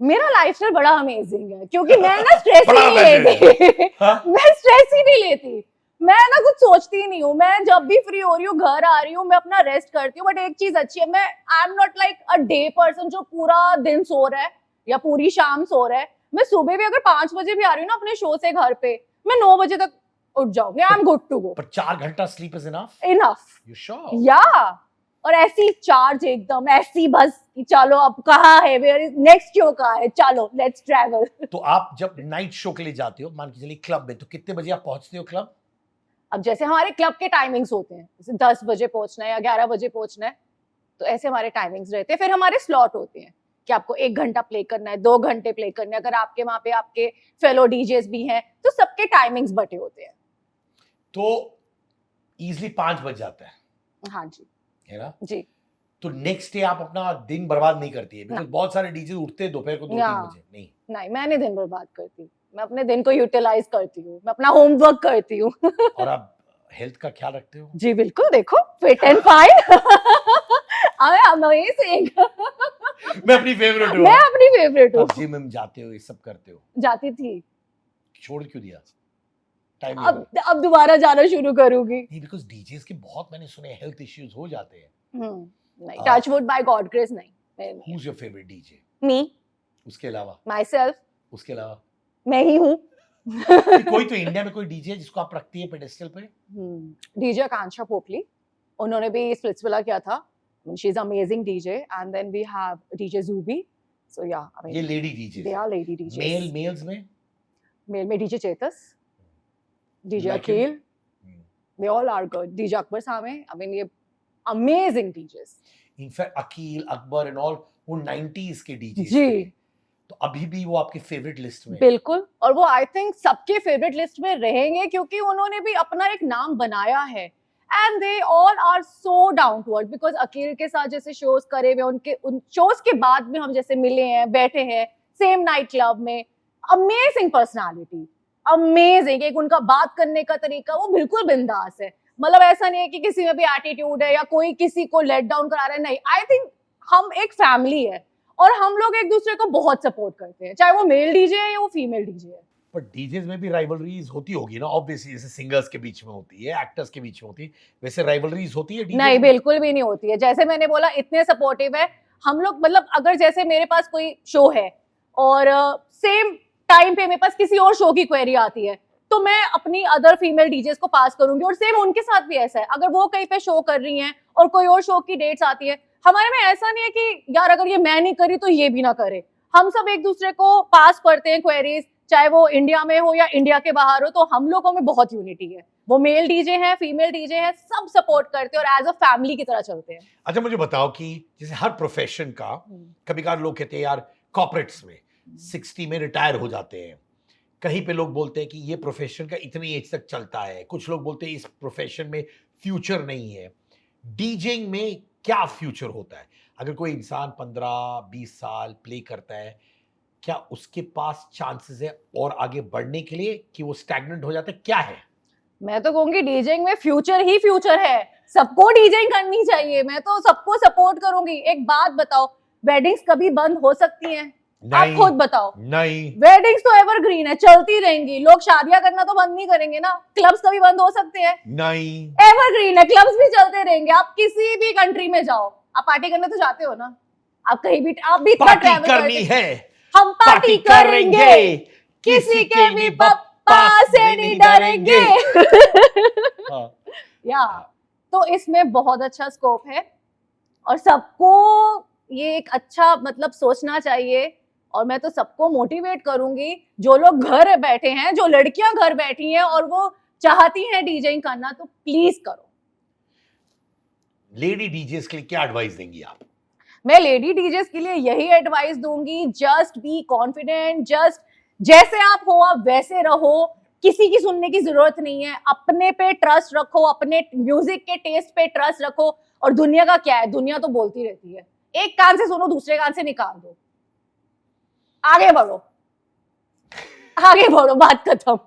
मेरा लाइफस्टाइल बड़ा अमेजिंग है, क्योंकि मैं ना स्ट्रेस ही बड़ा नहीं लेती। हाँ? मैं स्ट्रेस ही नहीं लेती, मैं ना कुछ सोचती ही नहीं हूँ। मैं जब भी फ्री हो रही हूँ, घर आ रही हूँ, मैं अपना रेस्ट करती हूँ। बट एक चीज अच्छी है, मैं I am not like a day person जो पूरा दिन सो रहा है या पूरी शाम सो रहा है। मैं सुबह भी अगर 5 बजे भी आ रही हूँ ना अपने शो से घर पे, मैं 9 बजे तक उठ जाऊंगी। I am good to go. पर 4 घंटा sleep is enough? Enough. You sure? Yeah, और ऐसी चार्ज एकदम ऐसी, बस कि चलो अब कहाँ है, वेयर इज नेक्स्ट शो कहाँ है, चलो लेट्स ट्रैवल। तो आप जब नाइट शो के लिए जाते हो, मान के चलिए क्लब में, तो कितने बजे आप पहुंचते हो क्लब? अब जैसे हमारे क्लब के टाइमिंग्स होते हैं, जैसे 10 बजे पहुंचना है या 11 बजे पहुंचना है, तो ऐसे हमारे टाइमिंग्स रहते हैं। फिर हमारे स्लॉट होते हैं कि आपको 1 घंटा प्ले करना है, 2 घंटे प्ले करना है। अगर आपके वहां पे आपके फेलो डीजेस भी हैं तो सबके टाइमिंग्स बटे होते हैं। तो इजिली 5 बज जाता है, हाँ जी, है ना? जी। तो नेक्स्ट डे आप अपना दिन बर्बाद नहीं करती है? बिकॉज बहुत सारे डीजे उठते हैं दोपहर को 2-3 बजे। नहीं नहीं, मैंने दिन बर्बाद करती, मैं अपने दिन को यूटिलाइज करती हूँ, मैं अपना होमवर्क करती हूँ। और आप हेल्थ का ख्याल रखते हो? जी बिल्कुल, देखो फिट एंड फाइन। अमेजिंग। मैं अपनी फेवरेट हूँ। मैं अपनी फेवरेट हूँ। आप जिम में जाते हो, ये सब करते हो? जाती थी, छोड़ क्यों दिया? टाइम अब दोबारा जाना शुरू करूंगी। नहीं, बिकॉज डीजेस के बहुत मैंने सुने हेल्थ इश्यूज हो जाते हैं। नहीं, touch wood by God grace नहीं। Who is your favourite DJ? Me, उसके अलावा? माई सेल्फ, उसके अलावा मैं ही हूँ। कोई तो इंडिया में कोई डीजे जिसको आप रखती है पेडेस्टल पे? डीजे आकांक्षा पोपली, उन्होंने भी स्प्लिट्सविला किया था। She is amazing DJ. And then we have DJ Jubi. So yeah, ये lady DJ, they are lady DJ. Males में? मेल में DJ Chetas, DJ Like him? Akhil, they all are good. DJ Akbar Sami, I mean ये amazing DJs। In fact Aqeel, Akbar and all, वो 90s के DJ जी। तो अभी भी वो आपके फेवरेट लिस्ट में? बिल्कुल, और वो आई थिंक सबके फेवरेट लिस्ट में रहेंगे, क्योंकि उन्होंने भी अपना एक नाम बनाया है। And they all are so down to earth, because Aqeel के साथ जैसे शोज करे हुए, उनके उन शोज के बाद में हम जैसे मिले हैं, बैठे हैं सेम नाइट क्लब में, अमेजिंग पर्सनालिटी, अमेजिंग। एक उनका बात करने का तरीका, वो बिल्कुल बिंदास है। मतलब ऐसा नहीं है कि किसी में भी एटीट्यूड है या कोई किसी को लेट डाउन करा रहा है, नहीं। आई थिंक हम एक फैमिली है और हम लोग एक दूसरे को बहुत सपोर्ट करते हैं, चाहे वो मेल डीजे है या वो फीमेल डीजे है। पर डीजेस में भी राइवलरीज होती होगी ना, ऑब्वियसली, जैसे सिंगर्स के बीच में होती है, एक्टर्स के बीच में होती है, वैसे राइवलरीज होती है? नहीं, बिल्कुल भी नहीं होती है। जैसे मैंने बोला, इतने सपोर्टिव है हम लोग। मतलब अगर जैसे मेरे पास कोई शो है और सेम टाइम पे मेरे पास किसी और शो की क्वेरी आती है, तो मैं अपनी अदर फीमेल डीजेस को पास करूंगी, और सेम उनके साथ भी ऐसा है। अगर वो कहीं पे शो कर रही हैं और कोई और शो की डेट्स आती है, हमारे में ऐसा नहीं है कि यार अगर ये मैं नहीं करी तो ये भी ना करे। हम सब एक दूसरे को पास करते हैं क्वेरीज, चाहे वो इंडिया में हो या इंडिया के बाहर हो, तो हम लोगों में बहुत यूनिटी है। वो मेल डीजे हैं, फीमेल डीजे हैं, सब सपोर्ट करते हैं और एज अ फैमिली की तरह चलते हैं। अच्छा मुझे बताओ कि जैसे हर प्रोफेशन का कभी कभार लोग कहते हैं यार कॉर्पोरेट्स में 60 में रिटायर हो जाते हैं, कहीं पे लोग बोलते हैं कि ये प्रोफेशन का इतनी एज तक चलता है, कुछ लोग बोलते हैं इस प्रोफेशन में फ्यूचर नहीं है। डीजेइंग में क्या फ्यूचर होता है? अगर कोई इंसान 15-20 साल प्ले करता है, क्या उसके पास चांसेस है और आगे बढ़ने के लिए कि वो स्टैग्नेंट हो जाता है? क्या है? मैं तो कहूंगी डीजेइंग में फ्यूचर ही फ्यूचर है, सबको डीजेइंग करनी चाहिए, मैं तो सबको सपोर्ट करूंगी। एक बात बताओ, वेडिंग्स कभी बंद हो सकती हैं? आप नहीं, खुद बताओ। नहीं, वेडिंग्स तो एवरग्रीन है, चलती रहेंगी। लोग शादियां करना तो बंद नहीं करेंगे ना। क्लब्स कभी बंद हो सकते हैं? नहीं, एवरग्रीन है, क्लब्स भी चलते रहेंगे। आप किसी भी कंट्री में जाओ, आप पार्टी करने तो जाते हो ना, आप कहीं भी, आप भी इतना पार्टी ट्रैवल करनी करते, है, हम पार्टी करेंगे, किसी के भी पप्पा से नहीं डरेंगे। हाँ, या तो इसमें बहुत अच्छा स्कोप है और सबको ये एक अच्छा मतलब सोचना चाहिए। और मैं तो सबको मोटिवेट करूंगी, जो लोग घर बैठे हैं, जो लड़कियां घर बैठी हैं और वो चाहती हैं डीजेइंग करना, तो प्लीज करो। लेडी डीजेस के लिए क्या एडवाइस देंगी आप? मैं लेडी डीजेस के लिए यही एडवाइस दूंगी, जस्ट बी कॉन्फिडेंट, जस्ट जैसे आप हो आप वैसे रहो, किसी की सुनने की जरूरत नहीं है। अपने पे ट्रस्ट रखो, अपने म्यूजिक के टेस्ट पे ट्रस्ट रखो। और दुनिया का क्या है, दुनिया तो बोलती रहती है, एक कान से सुनो दूसरे कान से निकाल दो, आगे बढ़ो, आगे बढ़ो, बात खत्म।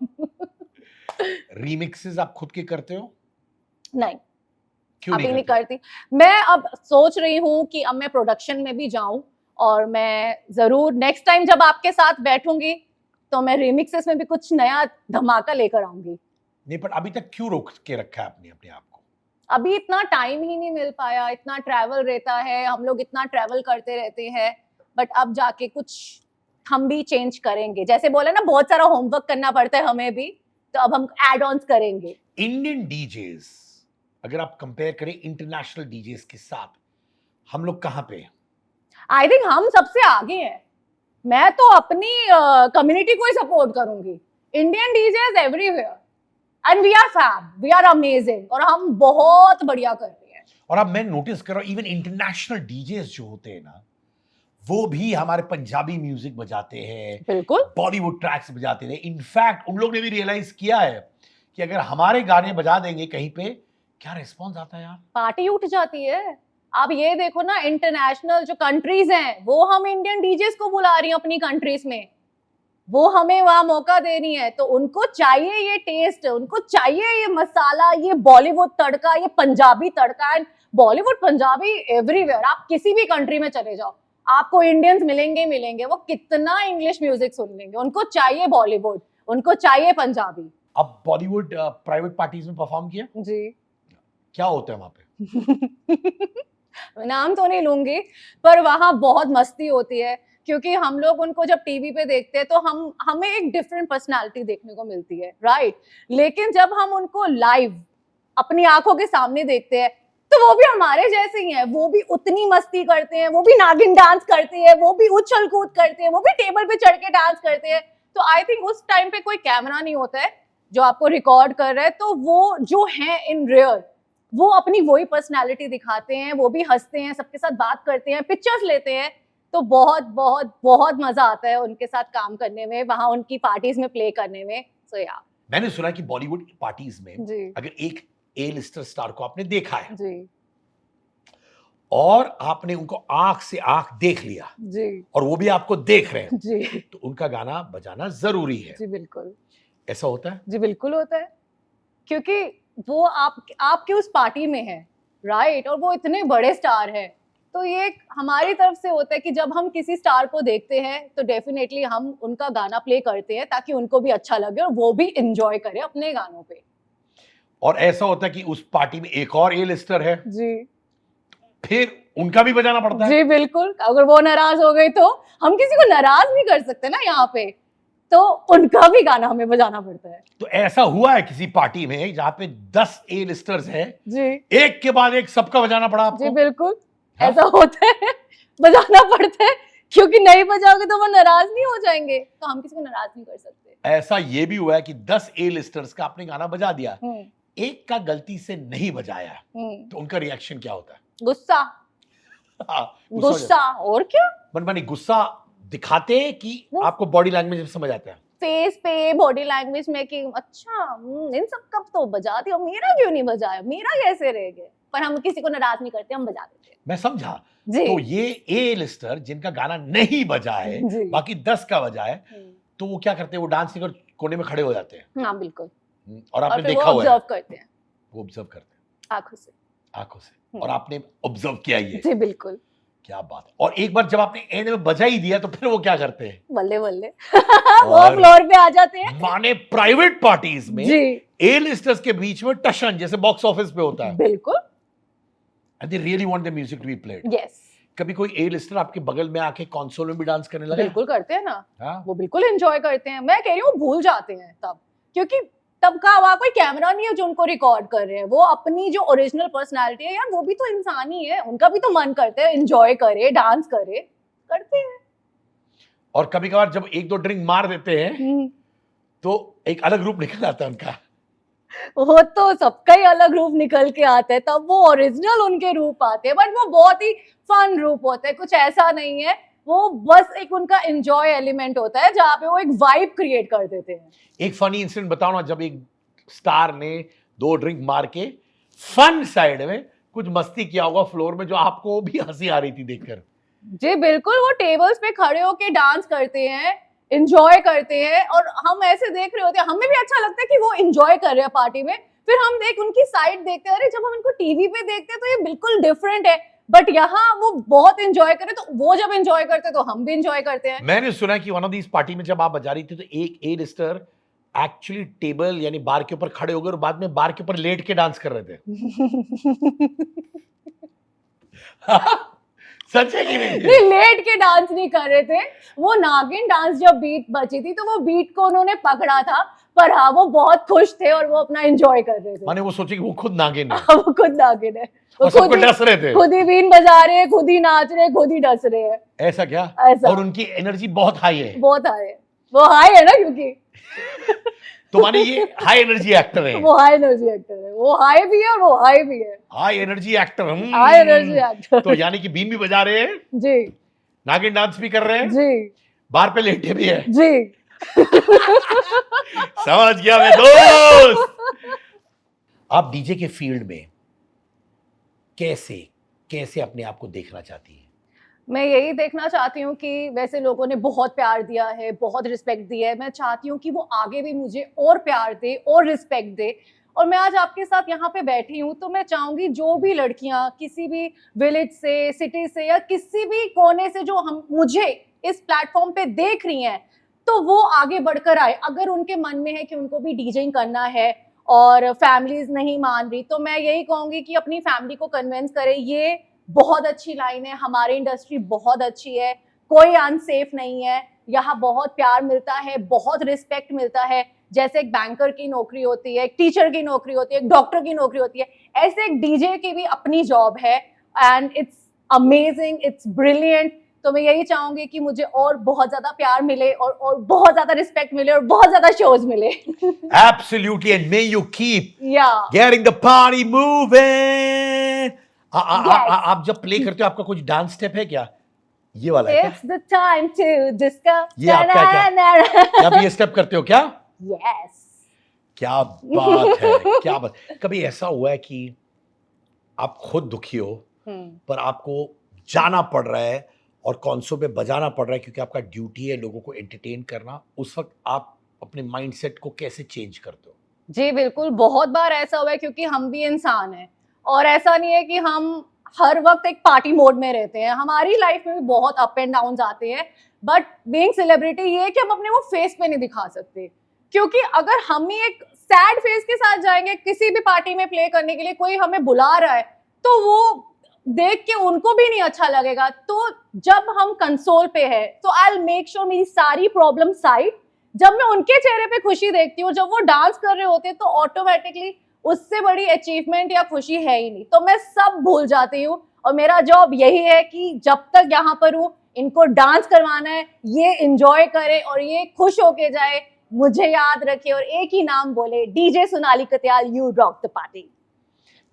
रीमिक्सेस आप खुद के करते हो? नहीं, क्यों अभी नहीं करते? करती। मैं अब सोच रही हूँ कि अब मैं प्रोडक्शन में भी जाऊं और मैं जरूर नेक्स्ट टाइम जब आपके साथ बैठूंगी तो मैं रिमिक्सेस में भी कुछ नया धमाका लेकर आऊंगी। नहीं, पर अभी तक क्यों रोक के रखा है आपने अपने आप को? अभी इतना टाइम ही नहीं मिल पाया, इतना ट्रैवल रहता है, हम लोग इतना ट्रैवल करते रहते हैं। बट अब जाके कुछ हम भी चेंज करेंगे, जैसे बोले ना बहुत सारा होमवर्क करना पड़ता है हमें भी, तो अब हम एड ऑन्स करेंगे। इंडियन डीजेस अगर आप कंपेयर करें इंटरनेशनल डीजेस के साथ, हम लोग कहां पे हैं? आई थिंक हम सबसे आगे हैं। मैं तो अपनी कम्युनिटी को ही सपोर्ट करूंगी। Indian DJs everywhere and we are fab, we are amazing और हम बहुत बढ़िया कर रहे हैं। और अब मैं नोटिस कर रहा हूं इवन इंटरनेशनल डीजेस जो होते हैं ना, वो भी हमारे पंजाबी म्यूजिक बजाते हैं, बिल्कुल बॉलीवुड ट्रैक्स बजाते हैं। इनफैक्ट उन लोग ने भी रियलाइज किया है कि अगर हमारे गाने बजा देंगे कहीं पे, क्या रिस्पॉन्स आता है यार, पार्टी उठ जाती है। आप ये देखो ना, इंटरनेशनल जो कंट्रीज हैं वो हम इंडियन डीजेस को बुला रही हैं अपनी कंट्रीज में, वो हमें वहां मौका दे रही है। तो उनको चाहिए ये टेस्ट, उनको चाहिए ये मसाला, ये बॉलीवुड तड़का, ये पंजाबी तड़का। एंड बॉलीवुड पंजाबी एवरीवेयर, आप किसी भी कंट्री में चले जाओ आपको इंडियंस मिलेंगे मिलेंगे। वो कितना इंग्लिश म्यूजिक सुन लेंगे, उनको चाहिए बॉलीवुड, उनको चाहिए पंजाबी। अब बॉलीवुड प्राइवेट पार्टीज में परफॉर्म किया, जी क्या होता है वहां पे? नाम तो नहीं लूंगी, पर वहां बहुत मस्ती होती है, क्योंकि हम लोग उनको जब टीवी पे देखते हैं तो हमें एक डिफरेंट पर्सनालिटी देखने को मिलती है, राइट। लेकिन जब हम उनको लाइव अपनी आंखों के सामने देखते हैं तो वो भी हमारे जैसे ही हैं, वो भी उतनी मस्ती करते हैं, वो भी नागिन डांस करते हैं, वो भी उछल कूद करते हैं, वो भी टेबल पे चढ़ के डांस करते हैं। तो आई थिंक उस टाइम पे कोई कैमरा नहीं होता है जो आपको रिकॉर्ड कर रहा है, तो वो जो है इन रियल, वो अपनी वही पर्सनालिटी दिखाते हैं, वो भी हंसते हैं, सबके साथ बात करते हैं, पिक्चर्स लेते हैं। तो बहुत बहुत बहुत मजा आता है उनके साथ काम करने में, वहां उनकी पार्टीज में प्ले करने में। सो या मैंने सुना कि बॉलीवुड पार्टीज में जी अगर एक ए लिस्टर स्टार को आपने देखा है जी और आपने उनको आंख से आंख देख लिया जी और वो भी आपको देख रहे हैं, जी तो उनका गाना बजाना जरूरी है। जी बिल्कुल, ऐसा होता है? जी बिल्कुल होता है, क्योंकि वो आपके उस पार्टी में है, राइट, और वो इतने बड़े स्टार है। तो ये एक हमारी तरफ से होता है कि जब हम किसी स्टार को देखते हैं तो डेफिनेटली हम उनका गाना प्ले करते हैं ताकि उनको भी अच्छा लगे और वो भी एंजॉय करे अपने गानों पे। और ऐसा होता है कि उस पार्टी में एक और ए लिस्टर है, जी फिर उनका भी बजाना पड़ता है। जी बिल्कुल, अगर वो नाराज हो गई तो हम किसी को नाराज नहीं कर सकते ना यहाँ पे, तो उनका भी गाना हमें बजाना पड़ता है। तो ऐसा हुआ है किसी पार्टी में जहां पे 10 ए लिस्टर्स हैं, जी एक के बाद एक सबका बजाना पड़ा आपको? जी बिल्कुल, ऐसा होता है, बजाना पड़ता है, क्योंकि नहीं बजाओगे तो वो नाराज नहीं हो जाएंगे, तो हम किसी को नाराज नहीं कर सकते। ऐसा ये भी हुआ है कि 10 ए लिस्टर्स का आपने गाना बजा दिया, हम्म, एक का गलती से नहीं बजाया, तो उनका रिएक्शन क्या होता है? गुस्सा, हाँ, गुस्सा, और क्या, मनमानी गुस्सा दिखाते हैं कि वो- आपको बॉडी लैंग्वेज में समझ आता है? फेस पे, बॉडी लैंग्वेज में कि अच्छा इन सब कब तो बजा दिया, मेरा क्यों नहीं बजाया, मेरा कैसे रह गया, पर हम किसी को नाराज नहीं करते, हम बजा देते हैं। मैं समझा। जी, तो ये ए लिस्टर जिनका गाना नहीं बजा है, जी। बाकी 10 का बजा है, तो वो क्या करते हैं? वो डांस नहीं कर, कोने में खड़े हो जाते हैं। हाँ बिल्कुल, और और आपने फिर वो देखा हुआ है, ऑब्जर्व करते हैं वो ऑब्जर्व करते हैं आंखों से। आंखों से, और आपने ऑब्जर्व किया ये। जी बिल्कुल, क्या बात है। और एक बार जब आपने एंड में बजा ही दिया, तो फिर वो क्या करते हैं? बल्ले बल्ले वो और- फ्लोर पे आ जाते हैं। माने प्राइवेट पार्टीज में जी ए लिस्टर्स के बीच में टशन, जैसे बॉक्स ऑफिस पे होता है, बिल्कुल, and they really want the music to be played. Yes, कभी कोई ए लिस्टर आपके बगल में आके कंसोल में भी डांस करने लगा? बिल्कुल करते हैं ना, हाँ? वो बिल्कुल एंजॉय करते हैं। मैं कह रही हूँ भूल जाते हैं तब, क्योंकि तब का वहाँ कोई कैमरा नहीं है जो उनको रिकॉर्ड कर रहे हैं, वो अपनी जो ओरिजिनल पर्सनालिटी है यार, वो भी तो इंसान ही है, उनका भी तो मन करता है एंजॉय करे, डांस करे, करते हैं। और कभी कभार जब एक दो ड्रिंक मार देते हैं, तो एक अलग रूप निकल आता है उनका। वो तो सबका ही अलग रूप निकल के आता है, तब वो ओरिजिनल उनके रूप आते हैं, बट वो बहुत ही फन रूप होता है, कुछ ऐसा नहीं है, वो बस एक उनका एंजॉय एलिमेंट होता है जहाँ पे वो एक वाइब क्रिएट कर देते हैं। एक फनी इंसिडेंट बताओ ना, जब एक स्टार ने 2 ड्रिंक मार के फन साइड में कुछ मस्ती किया होगा फ्लोर में, जो आपको भी हंसी आ रही थी देखकर। जी बिल्कुल, वो टेबल्स पे खड़े होके डांस करते हैं, एंजॉय करते हैं, और हम ऐसे देख रहे होते हैं, हमें भी अच्छा लगता है कि वो एंजॉय कर रहे हैं पार्टी में, फिर हम उनकी साइड देखते हैं, अरे जब हम इनको टीवी पे देखते हैं तो ये बिल्कुल डिफरेंट है, बट यहाँ वो बहुत एंजॉय करे, तो वो जब एंजॉय करते हैं तो हम भी एंजॉय करते हैं। मैंने सुना कि वन ऑफ दिस पार्टी में जब आप बजा रही थी, तो एक ए लिस्टर एक्चुअली टेबल यानी बार के ऊपर खड़े हो गए और बाद में बार के ऊपर लेट के डांस कर रहे थे। सच है कि नहीं? नहीं, लेट के डांस नहीं कर रहे थे, वो नागिन डांस जब बीट बची थी तो वो बीट को उन्होंने पकड़ा था, पर हाँ वो बहुत खुश थे और वो अपना एंजॉय कर रहे थे। माने वो सोचे कि वो खुद नागिन है वो खुद नागिन है, वो और सबको डस रहे थे। खुद ही बीन बजा रहे हैं, खुद ही नाच रहे हैं, खुद ही डस रहे हैं। ऐसा क्या? ऐसा। और उनकी एनर्जी बहुत हाई है। बहुत हाई है, वो हाई है ना, क्योंकि तो माने ये हाई एनर्जी एक्टर है। वो हाई एनर्जी एक्टर है, वो हाई भी है और वो हाई भी है, high energy actor. High energy actor. तो यानी कि बीन भी बजा रहे हैं, जी नागिन डांस भी कर रहे हैं, जी बार पे लेटे भी है। जी समझ गया मैं दोस्त। आप डीजे के फील्ड में कैसे कैसे अपने आप को देखना चाहती है? मैं यही देखना चाहती हूँ कि वैसे लोगों ने बहुत प्यार दिया है, बहुत रिस्पेक्ट दिया है, मैं चाहती हूँ कि वो आगे भी मुझे और प्यार दे और रिस्पेक्ट दे, और मैं आज आपके साथ यहाँ पे बैठी हूँ, तो मैं चाहूंगी जो भी लड़कियाँ किसी भी विलेज से, सिटी से, या किसी भी कोने से जो हम मुझे इस प्लेटफॉर्म पे देख रही हैं, तो वो आगे बढ़कर आए। अगर उनके मन में है कि उनको भी डीजेइंग करना है और फैमिलीज नहीं मान रही, तो मैं यही कहूंगी कि अपनी फैमिली को कन्विंस करें। ये बहुत अच्छी लाइन है, हमारी इंडस्ट्री बहुत अच्छी है, कोई अनसेफ नहीं है, यहाँ बहुत प्यार मिलता है, बहुत रिस्पेक्ट मिलता है। जैसे एक बैंकर की नौकरी होती है, एक टीचर की नौकरी होती है, एक डॉक्टर की नौकरी होती है, ऐसे एक डीजे की भी अपनी जॉब है, and it's amazing, it's brilliant. तो मैं यही चाहूंगी कि मुझे और बहुत ज्यादा प्यार मिले और बहुत ज्यादा रिस्पेक्ट मिले और बहुत ज्यादा शोज मिले। Absolutely, and may you keep Yeah. getting the party moving. Yes. आप जब प्ले करते हो आपका कुछ डांस स्टेप है क्या? ये वाला है क्या? It's the time to disco. ये आपका क्या? क्या आप ये स्टेप करते हो क्या? Yes. क्या बात है, क्या बात। कभी ऐसा हुआ है कि आप खुद दुखी हो पर आपको जाना पड़ रहा है और कॉन्सो पे बजाना पड़ रहा है क्योंकि आपका ड्यूटी है लोगों को एंटरटेन करना, उस वक्त आप अपने माइंडसेट को कैसे चेंज करते हो? जी बिल्कुल, बहुत बार ऐसा हुआ है, क्योंकि हम भी इंसान हैं और ऐसा नहीं है कि हम हर वक्त एक पार्टी मोड में रहते हैं, हमारी लाइफ में भी बहुत अप एंड डाउन आते हैं, बट बीइंग सेलिब्रिटी ये है कि हम अपने वो फेस पे नहीं दिखा सकते, क्योंकि अगर हम ही एक सैड फेस के साथ जाएंगे किसी भी पार्टी में प्ले करने के लिए, कोई हमें बुला रहा है, तो वो देख के उनको भी नहीं अच्छा लगेगा। तो जब हम कंसोल पे है तो आई विल मेक श्योर मेरी सारी प्रॉब्लम साइड, जब मैं उनके चेहरे पे खुशी देखती हूँ, जब वो डांस कर रहे होते हैं, तो ऑटोमेटिकली उससे बड़ी अचीवमेंट या खुशी है ही नहीं, तो मैं सब भूल जाती हूँ और मेरा जॉब यही है कि जब तक यहाँ पर हूँ इनको डांस करवाना है, ये एंजॉय करे और ये खुश होके जाए, मुझे याद रखे और एक ही नाम बोले, DJ Sonali Katyal, you rock the party.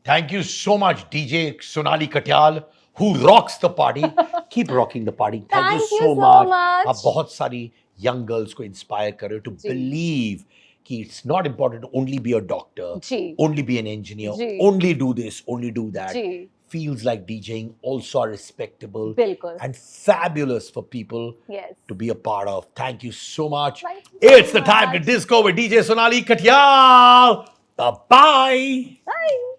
Thank you so much, DJ Sonali Katyal, who rocks the party. Keep rocking the party. Thank you so much. आप बहुत सारी young girls को inspire कर रहे हो to जी। believe कि it's not important to only be a doctor, ji. only be an engineer, ji. only do this, only do that. Ji. Fields like DJing also are respectable बिल्कुल। and fabulous for people Yes. to be a part of. Thank you so much. Thank you It's so the time to much. disco with DJ Sonali Katyal. Bye-bye. Bye.